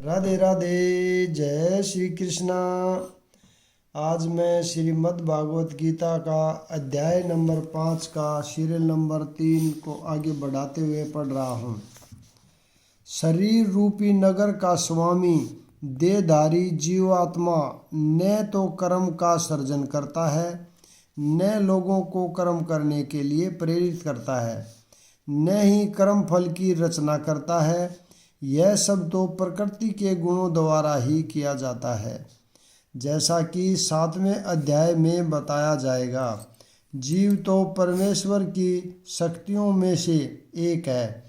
राधे राधे। जय श्री कृष्णा। आज मैं श्रीमद् भागवत गीता का अध्याय नंबर 5 का सीरियल नंबर 3 को आगे बढ़ाते हुए पढ़ रहा हूँ। शरीर रूपी नगर का स्वामी देहधारी जीवात्मा न तो कर्म का सर्जन करता है, न लोगों को कर्म करने के लिए प्रेरित करता है, न ही कर्म फल की रचना करता है। यह सब तो प्रकृति के गुणों द्वारा ही किया जाता है, जैसा कि 7वें अध्याय में बताया जाएगा। जीव तो परमेश्वर की शक्तियों में से एक है,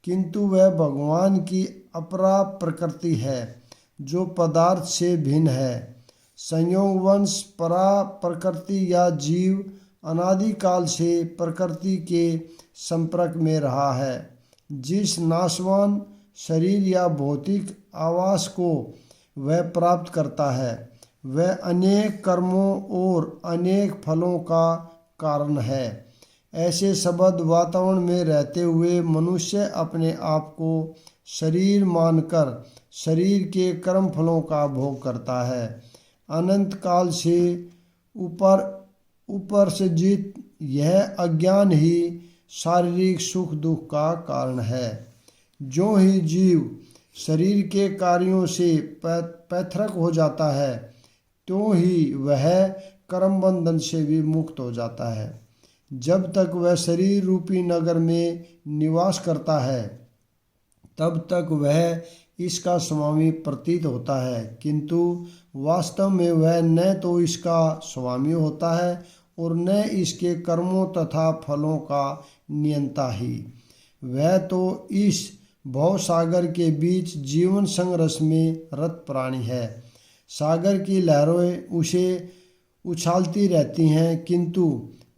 किंतु वह भगवान की अपरा प्रकृति है जो पदार्थ से भिन्न है। संयोगवश परा प्रकृति या जीव अनादिकाल से प्रकृति के संपर्क में रहा है। जिस नाशवान शरीर या भौतिक आवास को वह प्राप्त करता है, वह अनेक कर्मों और अनेक फलों का कारण है। ऐसे सबद वातावरण में रहते हुए मनुष्य अपने आप को शरीर मानकर शरीर के कर्म फलों का भोग करता है। अनंत काल से ऊपर से जीत यह अज्ञान ही शारीरिक सुख दुख का कारण है। जो ही जीव शरीर के कार्यों से पैतृक हो जाता है, तो ही वह कर्म बंधन से भी मुक्त हो जाता है। जब तक वह शरीर रूपी नगर में निवास करता है, तब तक वह इसका स्वामी प्रतीत होता है, किंतु वास्तव में वह न तो इसका स्वामी होता है और न इसके कर्मों तथा फलों का नियंता ही। वह तो इस भव सागर के बीच जीवन संघर्ष में रत प्राणी है। सागर की लहरें उसे उछालती रहती हैं, किंतु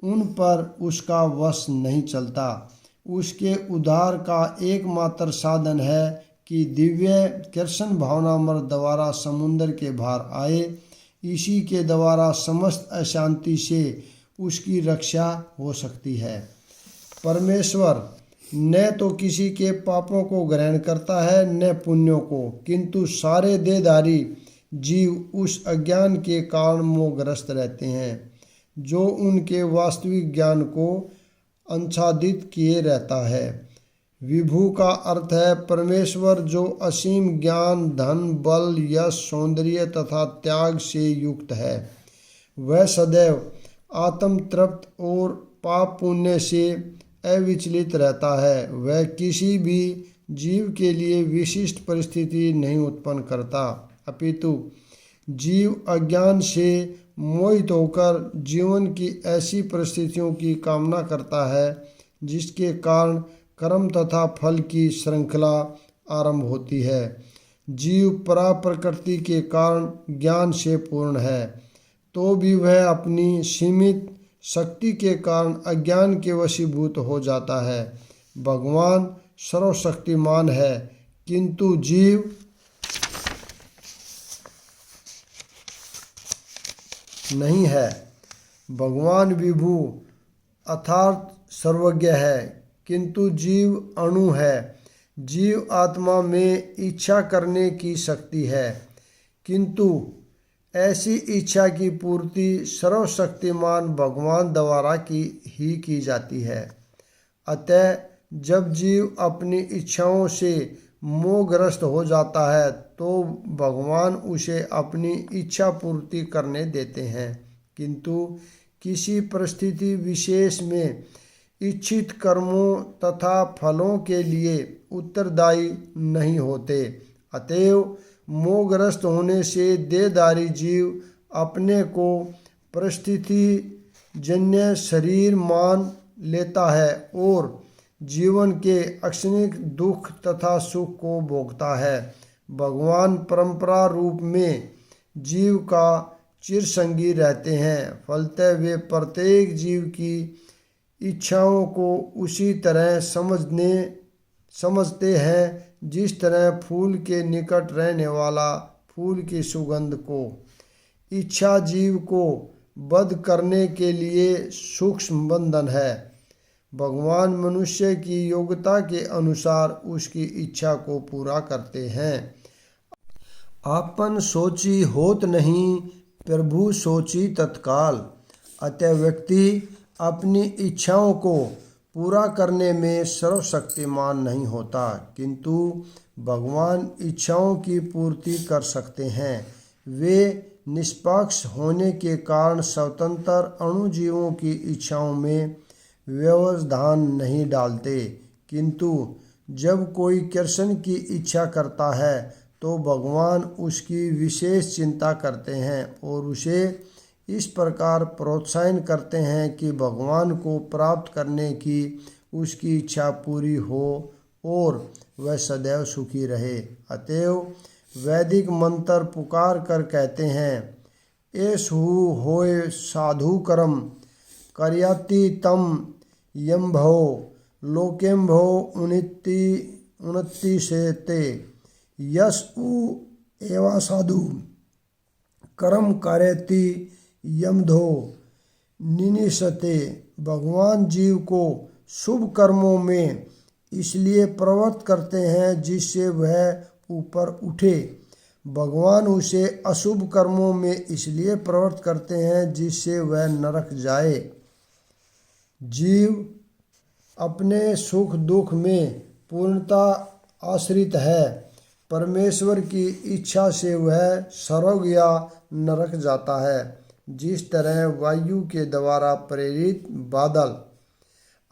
उन पर उसका वश नहीं चलता। उसके उद्धार का एकमात्र साधन है कि दिव्य कृष्ण भावनामृत द्वारा समुद्र के भार आए। इसी के द्वारा समस्त अशांति से उसकी रक्षा हो सकती है। परमेश्वर न तो किसी के पापों को ग्रहण करता है न पुण्यों को, किंतु सारे देहधारी जीव उस अज्ञान के कारण मोहग्रस्त रहते हैं जो उनके वास्तविक ज्ञान को आच्छादित किए रहता है। विभु का अर्थ है परमेश्वर, जो असीम ज्ञान, धन, बल, यश, सौंदर्य तथा त्याग से युक्त है। वह सदैव आत्म तृप्त और पाप पुण्य से अविचलित रहता है। वह किसी भी जीव के लिए विशिष्ट परिस्थिति नहीं उत्पन्न करता, अपितु जीव अज्ञान से मोहित होकर जीवन की ऐसी परिस्थितियों की कामना करता है जिसके कारण कर्म तथा फल की श्रृंखला आरंभ होती है। जीव परा प्रकृति के कारण ज्ञान से पूर्ण है, तो भी वह अपनी सीमित शक्ति के कारण अज्ञान के वशीभूत हो जाता है। भगवान सर्वशक्तिमान है, किंतु जीव नहीं है। भगवान विभु अर्थात सर्वज्ञ है, किंतु जीव अणु है। जीव आत्मा में इच्छा करने की शक्ति है, किंतु ऐसी इच्छा की पूर्ति सर्वशक्तिमान भगवान द्वारा की जाती है। अतः जब जीव अपनी इच्छाओं से मोहग्रस्त हो जाता है, तो भगवान उसे अपनी इच्छा पूर्ति करने देते हैं, किंतु किसी परिस्थिति विशेष में इच्छित कर्मों तथा फलों के लिए उत्तरदायी नहीं होते। अतएव मोहग्रस्त होने से देहधारी जीव अपने को परिस्थिति जन्य शरीर मान लेता है और जीवन के क्षणिक दुख तथा सुख को भोगता है। भगवान परंपरा रूप में जीव का चिरसंगी रहते हैं, फलतः वे प्रत्येक जीव की इच्छाओं को उसी तरह समझते हैं जिस तरह फूल के निकट रहने वाला फूल की सुगंध को। इच्छा जीव को बद्ध करने के लिए सूक्ष्म बंधन है। भगवान मनुष्य की योग्यता के अनुसार उसकी इच्छा को पूरा करते हैं। आपन सोची होत नहीं, प्रभु सोची तत्काल। अतः व्यक्ति अपनी इच्छाओं को पूरा करने में सर्वशक्तिमान नहीं होता, किंतु भगवान इच्छाओं की पूर्ति कर सकते हैं। वे निष्पक्ष होने के कारण स्वतंत्र अणुजीवों की इच्छाओं में व्यवधान नहीं डालते, किंतु जब कोई कृष्ण की इच्छा करता है तो भगवान उसकी विशेष चिंता करते हैं और उसे इस प्रकार प्रोत्साहन करते हैं कि भगवान को प्राप्त करने की उसकी इच्छा पूरी हो और वह सदैव सुखी रहे। अतएव वैदिक मंत्र पुकार कर कहते हैं, एषु होय साधु कर्म कर्याति तम यम्भो लोकेम्भो उन्नति से ते यश उ एवा साधु कर्म करती यमधो निनिसते। भगवान जीव को शुभ कर्मों में इसलिए प्रवृत्त करते हैं जिससे वह ऊपर उठे। भगवान उसे अशुभ कर्मों में इसलिए प्रवृत्त करते हैं जिससे वह नरक जाए। जीव अपने सुख दुख में पूर्णता आश्रित है। परमेश्वर की इच्छा से वह स्वर्ग या नरक जाता है। जिस तरह वायु के द्वारा प्रेरित बादल।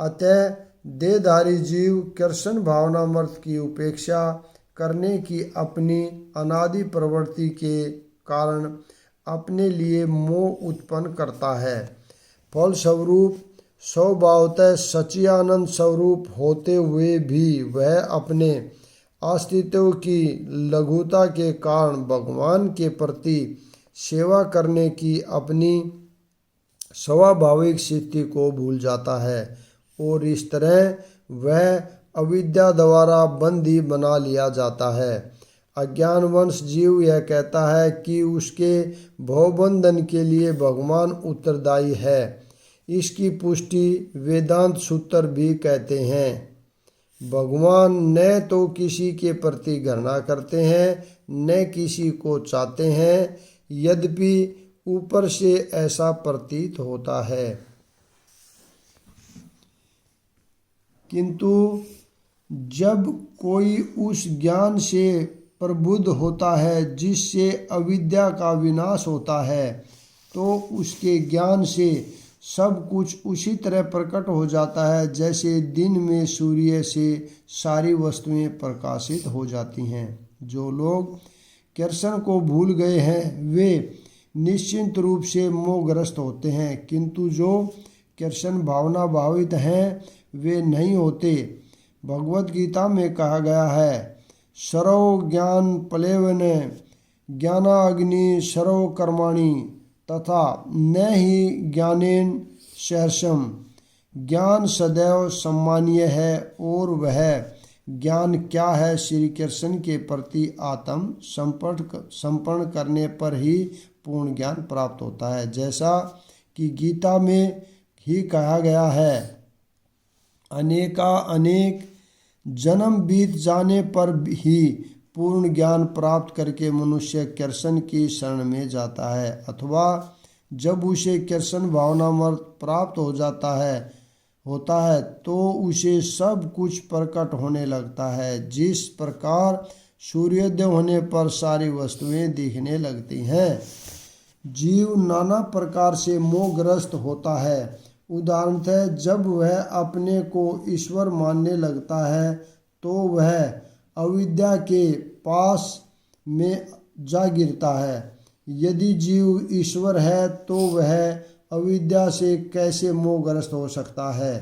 अतः देहधारी जीव कृष्ण भावनामृत की उपेक्षा करने की अपनी अनादि प्रवृत्ति के कारण अपने लिए मोह उत्पन्न करता है। फलस्वरूप स्वभावतः सच्चिदानंद स्वरूप होते हुए भी वह अपने अस्तित्व की लघुता के कारण भगवान के प्रति सेवा करने की अपनी स्वाभाविक स्थिति को भूल जाता है और इस तरह वह अविद्या द्वारा बंदी बना लिया जाता है। अज्ञानवश जीव यह कहता है कि उसके भवबंधन के लिए भगवान उत्तरदायी है। इसकी पुष्टि वेदांत सूत्र भी कहते हैं। भगवान न तो किसी के प्रति घृणा करते हैं न किसी को चाहते हैं, यद्यपि ऊपर से ऐसा प्रतीत होता है, किंतु जब कोई उस ज्ञान से प्रबुद्ध होता है जिससे अविद्या का विनाश होता है, तो उसके ज्ञान से सब कुछ उसी तरह प्रकट हो जाता है जैसे दिन में सूर्य से सारी वस्तुएं प्रकाशित हो जाती हैं। जो लोग कृष्ण को भूल गए हैं वे निश्चिंत रूप से मोहग्रस्त होते हैं, किंतु जो कृष्ण भावना भावित हैं वे नहीं होते। भगवत गीता में कहा गया है, सर्व ज्ञान प्लेवन ज्ञानाग्नि सर्व कर्माणि तथा न ही ज्ञानेन सहर्षम। ज्ञान सदैव सम्मानीय है और वह ज्ञान क्या है, श्री कृष्ण के प्रति आत्म समर्पण करने पर ही पूर्ण ज्ञान प्राप्त होता है। जैसा कि गीता में ही कहा गया है, अनेक जन्म बीत जाने पर ही पूर्ण ज्ञान प्राप्त करके मनुष्य कृष्ण की शरण में जाता है, अथवा जब उसे कृष्ण भावनामृत प्राप्त होता है तो उसे सब कुछ प्रकट होने लगता है। जिस प्रकार सूर्योदय होने पर सारी वस्तुएं दिखने लगती हैं। जीव नाना प्रकार से मोहग्रस्त होता है। उदाहरणतः जब वह अपने को ईश्वर मानने लगता है तो वह अविद्या के पास में जा गिरता है। यदि जीव ईश्वर है तो वह अविद्या से कैसे मोहग्रस्त हो सकता है?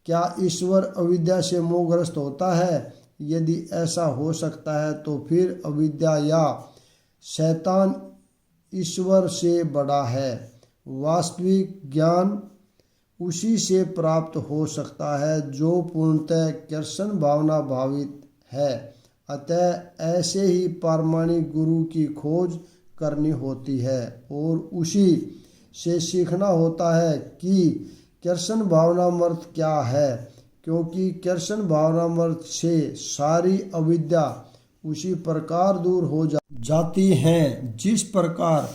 क्या ईश्वर अविद्या से मोहग्रस्त होता है? यदि ऐसा हो सकता है तो फिर अविद्या या शैतान ईश्वर से बड़ा है। वास्तविक ज्ञान उसी से प्राप्त हो सकता है जो पूर्णतः कृष्ण भावना भावित है। अतः ऐसे ही पारमाणिक गुरु की खोज करनी होती है और उसी से सीखना होता है कि कृष्ण भावनामृत क्या है, क्योंकि कृष्ण भावनामृत से सारी अविद्या उसी प्रकार दूर हो जाती हैं। जिस प्रकार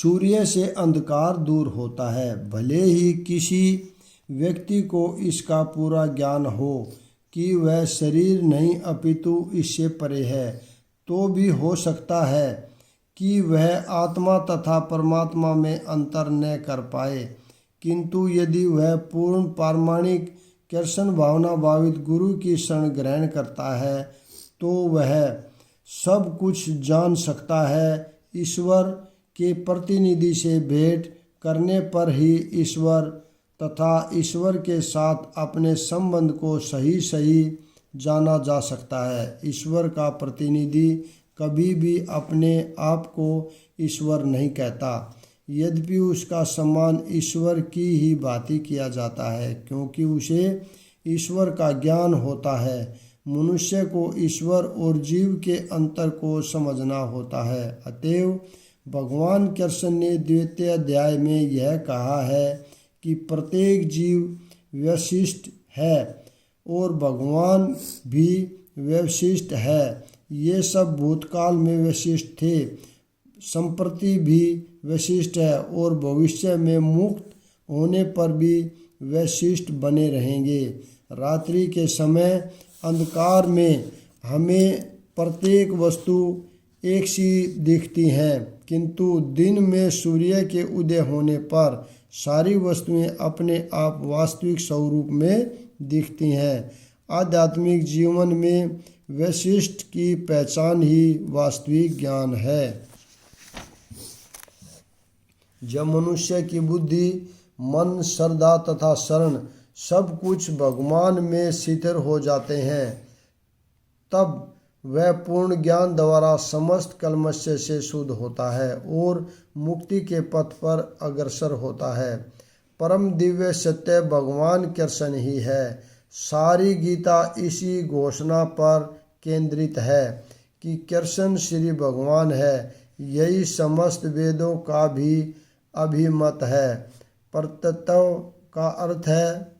सूर्य से अंधकार दूर होता है, भले ही किसी व्यक्ति को इसका पूरा ज्ञान हो कि वह शरीर नहीं अपितु इससे परे है, तो भी हो सकता है कि वह आत्मा तथा परमात्मा में अंतर न कर पाए। किंतु यदि वह पूर्ण पारमाणिक कृष्ण भावना भावित गुरु की शरण ग्रहण करता है, तो वह सब कुछ जान सकता है। ईश्वर के प्रतिनिधि से भेंट करने पर ही ईश्वर तथा ईश्वर के साथ अपने संबंध को सही सही जाना जा सकता है। ईश्वर का प्रतिनिधि कभी भी अपने आप को ईश्वर नहीं कहता, यद्यपि उसका सम्मान ईश्वर की ही भांति किया जाता है, क्योंकि उसे ईश्वर का ज्ञान होता है। मनुष्य को ईश्वर और जीव के अंतर को समझना होता है। अतएव भगवान कृष्ण ने द्वितीय अध्याय में यह कहा है कि प्रत्येक जीव विशिष्ट है और भगवान भी विशिष्ट है। ये सब भूतकाल में विशिष्ट थे, संप्रति भी विशिष्ट है और भविष्य में मुक्त होने पर भी विशिष्ट बने रहेंगे। रात्रि के समय अंधकार में हमें प्रत्येक वस्तु एक सी दिखती हैं, किंतु दिन में सूर्य के उदय होने पर सारी वस्तुएं अपने आप वास्तविक स्वरूप में दिखती हैं। आध्यात्मिक जीवन में वैशिष्ट की पहचान ही वास्तविक ज्ञान है। जब मनुष्य की बुद्धि, मन, श्रद्धा तथा शरण सब कुछ भगवान में स्थिर हो जाते हैं, तब वह पूर्ण ज्ञान द्वारा समस्त कल्मश से शुद्ध होता है और मुक्ति के पथ पर अग्रसर होता है। परम दिव्य सत्य भगवान कृष्ण ही है। सारी गीता इसी घोषणा पर केंद्रित है कि कृष्ण श्री भगवान है। यही समस्त वेदों का भी अभिमत है। परतत्व का अर्थ है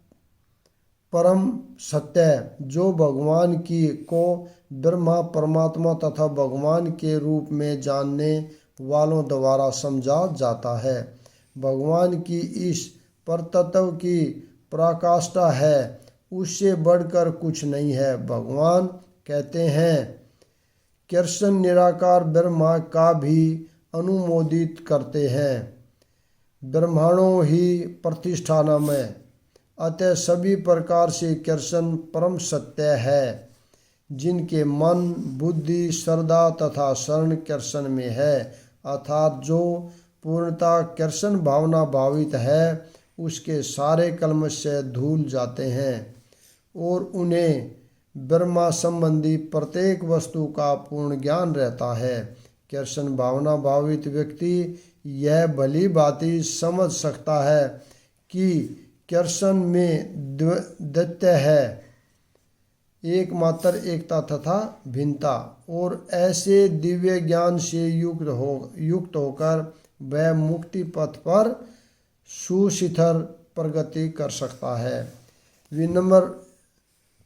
परम सत्य, जो भगवान की को ब्रह्मा, परमात्मा तथा भगवान के रूप में जानने वालों द्वारा समझा जाता है। भगवान की इस परतत्व की पराकाष्ठा है, उससे बढ़कर कुछ नहीं है। भगवान कहते हैं, कृष्ण निराकार ब्रह्मा का भी अनुमोदित करते हैं। ब्रह्मांडों ही प्रतिष्ठानमय, अतः सभी प्रकार से कृष्ण परम सत्य है। जिनके मन, बुद्धि, श्रद्धा तथा शरण कृष्ण में है, अर्थात जो पूर्णता कृष्ण भावना भावित है, उसके सारे कल्मश से धुल जाते हैं और उन्हें ब्रह्मा संबंधी प्रत्येक वस्तु का पूर्ण ज्ञान रहता है। कृष्ण भावना भावित व्यक्ति यह भली भांति समझ सकता है कि कृष्ण में द्वैत है, एकमात्र एकता तथा भिन्नता, और ऐसे दिव्य ज्ञान से युक्त होकर वह मुक्ति पथ पर सुशिखर प्रगति कर सकता है। विनम्र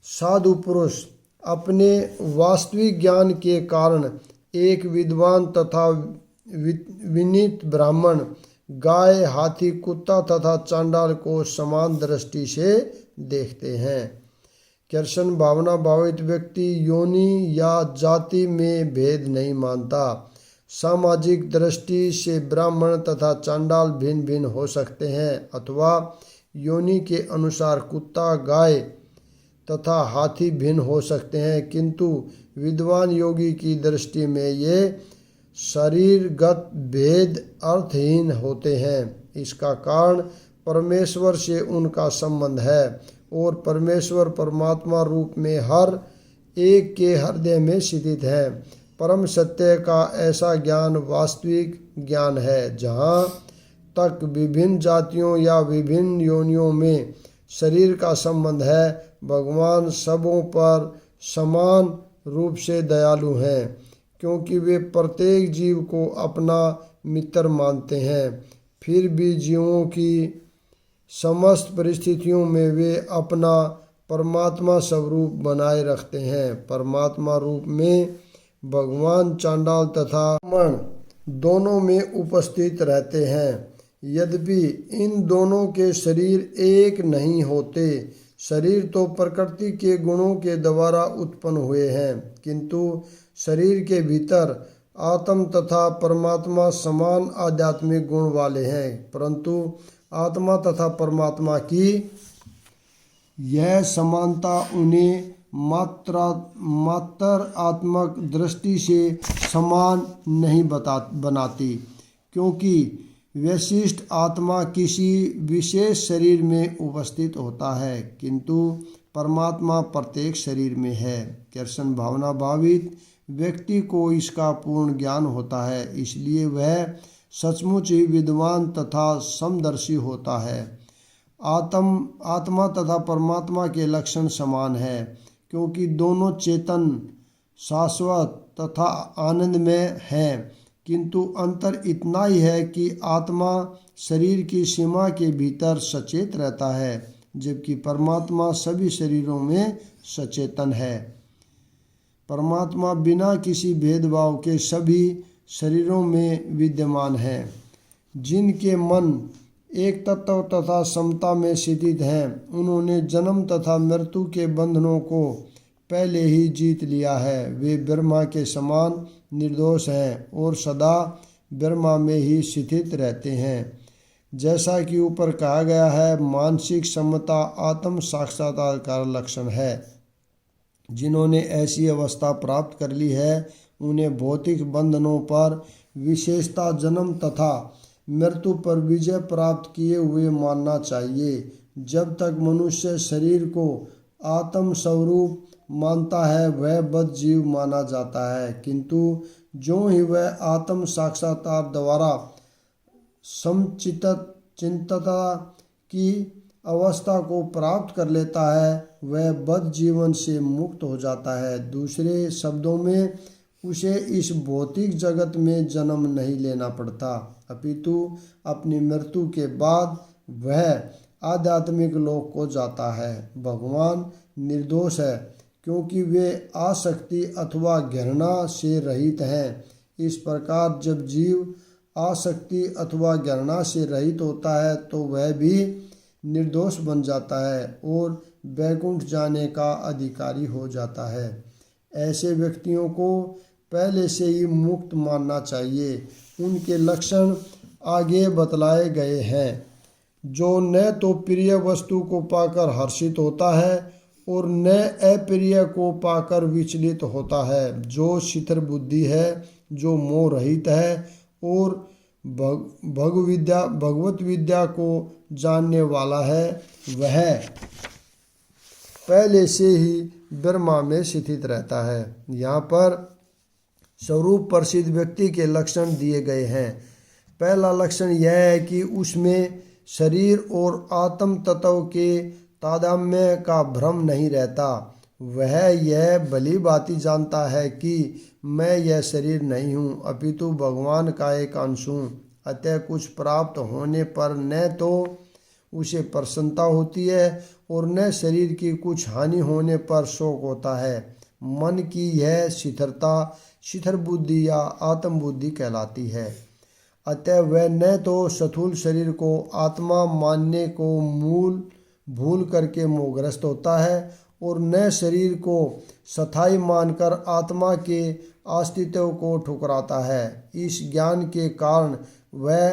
साधु पुरुष अपने वास्तविक ज्ञान के कारण एक विद्वान तथा विनीत ब्राह्मण, गाय, हाथी, कुत्ता तथा चांडाल को समान दृष्टि से देखते हैं। कृष्ण भावना भावित व्यक्ति योनि या जाति में भेद नहीं मानता। सामाजिक दृष्टि से ब्राह्मण तथा चांडाल भिन्न भिन्न हो सकते हैं, अथवा योनि के अनुसार कुत्ता, गाय तथा हाथी भिन्न हो सकते हैं, किंतु विद्वान योगी की दृष्टि में ये शरीरगत भेद अर्थहीन होते हैं। इसका कारण परमेश्वर से उनका संबंध है और परमेश्वर परमात्मा रूप में हर एक के हृदय में स्थित है। परम सत्य का ऐसा ज्ञान वास्तविक ज्ञान है। जहाँ तक विभिन्न जातियों या विभिन्न योनियों में शरीर का संबंध है, भगवान सबों पर समान रूप से दयालु हैं, क्योंकि वे प्रत्येक जीव को अपना मित्र मानते हैं। फिर भी जीवों की समस्त परिस्थितियों में वे अपना परमात्मा स्वरूप बनाए रखते हैं। परमात्मा रूप में भगवान चांडाल तथा ब्राह्मण दोनों में उपस्थित रहते हैं। यद्यपि इन दोनों के शरीर एक नहीं होते। शरीर तो प्रकृति के गुणों के द्वारा उत्पन्न हुए हैं, किंतु शरीर के भीतर आत्म तथा परमात्मा समान आध्यात्मिक गुण वाले हैं, परंतु आत्मा तथा परमात्मा की यह समानता उन्हें मात्रात्मक दृष्टि से समान नहीं बनाती, क्योंकि विशिष्ट आत्मा किसी विशेष शरीर में उपस्थित होता है, किंतु परमात्मा प्रत्येक शरीर में है। कृष्ण भावना भावित व्यक्ति को इसका पूर्ण ज्ञान होता है, इसलिए वह सचमुच ही विद्वान तथा समदर्शी होता है। आत्मा तथा परमात्मा के लक्षण समान है, क्योंकि दोनों चेतन, शाश्वत तथा आनंदमय हैं, किंतु अंतर इतना ही है कि आत्मा शरीर की सीमा के भीतर सचेत रहता है, जबकि परमात्मा सभी शरीरों में सचेतन है। परमात्मा बिना किसी भेदभाव के सभी शरीरों में विद्यमान है। जिनके मन एक तत्व तथा समता में स्थित हैं, उन्होंने जन्म तथा मृत्यु के बंधनों को पहले ही जीत लिया है। वे ब्रह्मा के समान निर्दोष हैं और सदा ब्रह्मा में ही स्थित रहते हैं। जैसा कि ऊपर कहा गया है, मानसिक समता आत्म साक्षात्कार का लक्षण है। जिन्होंने ऐसी अवस्था प्राप्त कर ली है, उन्हें भौतिक बंधनों पर, विशेषता जन्म तथा मृत्यु पर विजय प्राप्त किए हुए मानना चाहिए। जब तक मनुष्य शरीर को आत्म स्वरूप मानता है, वह बद्धजीव माना जाता है, किंतु जो ही वह आत्म साक्षात्कार द्वारा समचित्तता की अवस्था को प्राप्त कर लेता है, वह बद्ध जीवन से मुक्त हो जाता है। दूसरे शब्दों में, उसे इस भौतिक जगत में जन्म नहीं लेना पड़ता, अपितु अपनी मृत्यु के बाद वह आध्यात्मिक लोक को जाता है। भगवान निर्दोष है, क्योंकि वे आसक्ति अथवा घृणा से रहित हैं। इस प्रकार जब जीव आसक्ति अथवा घृणा से रहित होता है, तो वह भी निर्दोष बन जाता है और वैकुंठ जाने का अधिकारी हो जाता है। ऐसे व्यक्तियों को पहले से ही मुक्त मानना चाहिए। उनके लक्षण आगे बतलाए गए हैं। जो न तो प्रिय वस्तु को पाकर हर्षित होता है और न अप्रिय को पाकर विचलित होता है, जो शिथिर बुद्धि है, जो मोह रहित है और भगवत विद्या को जानने वाला है, वह पहले से ही ब्रह्मा में स्थित रहता है। यहाँ पर स्वरूप प्रसिद्ध व्यक्ति के लक्षण दिए गए हैं। पहला लक्षण यह है कि उसमें शरीर और आत्म तत्व के तादात्म्य का भ्रम नहीं रहता। वह यह भली भांति जानता है कि मैं यह शरीर नहीं हूँ, अपितु भगवान का एक अंश हूँ। अतः कुछ प्राप्त होने पर न तो उसे प्रसन्नता होती है और न शरीर की कुछ हानि होने पर शोक होता है। मन की यह शिथिरता शिथिर बुद्धि या आत्म बुद्धि कहलाती है। अतः वह न तो स्थूल शरीर को आत्मा मानने को भूल करके मोहग्रस्त होता है और न शरीर को स्थायी मानकर आत्मा के अस्तित्व को ठुकराता है। इस ज्ञान के कारण वह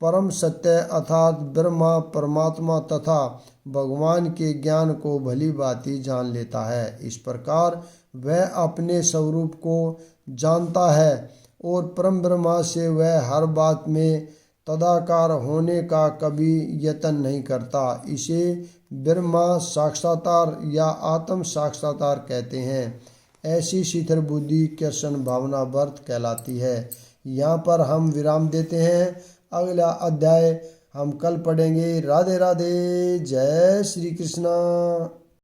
परम सत्य अर्थात ब्रह्मा, परमात्मा तथा भगवान के ज्ञान को भली भांति जान लेता है। इस प्रकार वह अपने स्वरूप को जानता है और परम ब्रह्मा से वह हर बात में तदाकार होने का कभी यत्न नहीं करता। इसे ब्रह्मा साक्षात्कार या आत्म साक्षात्कार कहते हैं। ऐसी शिथिर बुद्धि कृष्ण भावना व्रत कहलाती है। यहाँ पर हम विराम देते हैं। अगला अध्याय हम कल पढ़ेंगे। राधे राधे। जय श्री कृष्ण।